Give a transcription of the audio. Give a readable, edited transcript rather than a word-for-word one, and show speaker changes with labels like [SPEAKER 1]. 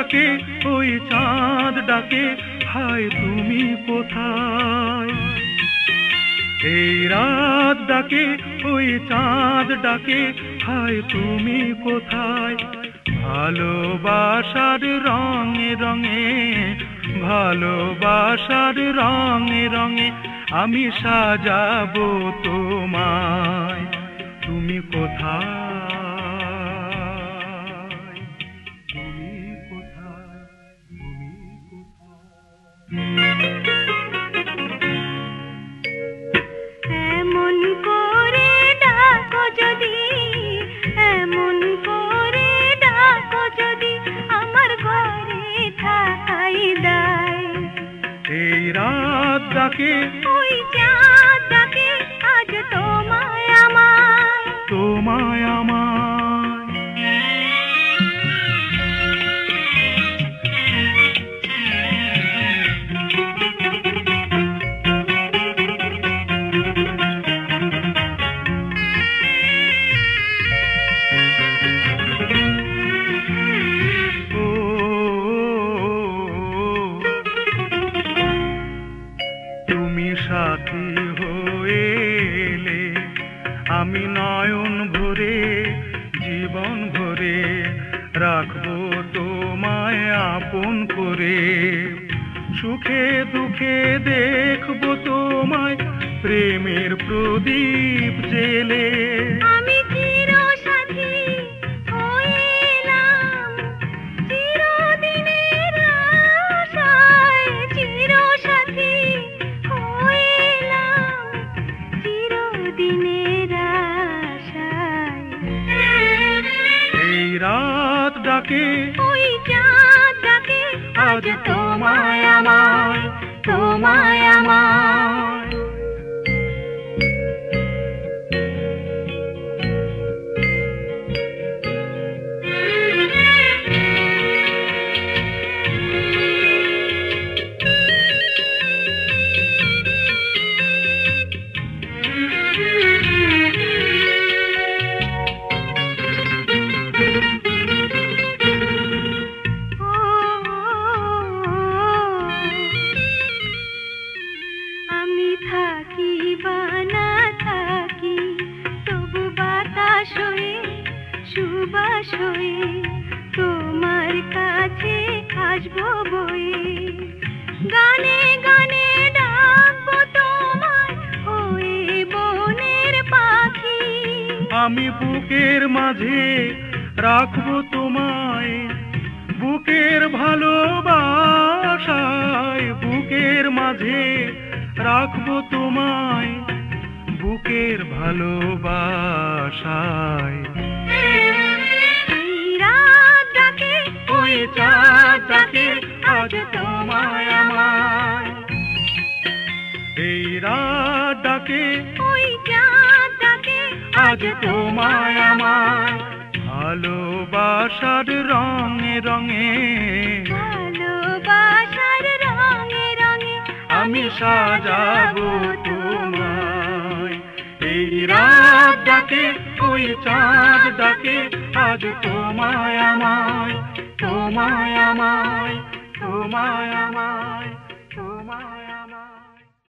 [SPEAKER 1] ডাকে ওই চাঁদ ডাকে হায় তুমি কোথায় এই রাত ডাকে ওই চাঁদ ডাকে হায় তুমি কোথায় ভালোবাসার রঙে রঙে ভালোবাসার রঙে রঙে আমি সাজাবো তোমায় তুমি কোথায় তুমি কোথায় তুমি কোথায়
[SPEAKER 2] এমন করে ডাকো যদি এমন করে ডাকো যদি আমার ঘরে থাকাই দায়
[SPEAKER 1] এই রাত ডাকে
[SPEAKER 2] ওই চাঁদ ডাকে আজ তোমায় আমায়
[SPEAKER 1] তোমায় আমায় সাথী হয়ে এলে আমি নয়ন ভরে জীবন ভরে রাখবো তোমায় আপন করে সুখে দুঃখে দেখবো তোমায় প্রেমের প্রদীপ জেলে
[SPEAKER 2] আমি চিরসাথী হয়ে এলাম চিরদিনের আশায় চিরসাথী
[SPEAKER 1] রাত ডাকে
[SPEAKER 2] ওই চাঁদ ডাকে আজ তোমায় আমায় তোমায় আমায় থাকি বা না থাকি তবু বাতাস হয়ে সুবাস হয়ে তোমার কাছে আসবো বয়ে গানে গানে ডাকবো তোমায় হয়ে বনের পাখি
[SPEAKER 1] আমি বুকের মাঝে রাখবো তোমায় বুকের ভালোবাসায় বুকের মাঝে রাখবো তোমায় বুকের ভালোবাসায়
[SPEAKER 2] এই রাত ডাকে
[SPEAKER 1] ওই চাঁদ ডাকে আজ তোমায় আমায় এই রাত ডাকে
[SPEAKER 2] ওই চাঁদ ডাকে
[SPEAKER 1] আজ তোমায় আমায় ভালোবাসার রঙে রঙে
[SPEAKER 2] ভালোবাসার রঙে রঙে
[SPEAKER 1] আমি সাজাবো তোমায় এই রাত ডাকে ওই চাঁদ ডাকে আজ তোমায় আমায় তোমায় আমায় তোমায় আমায়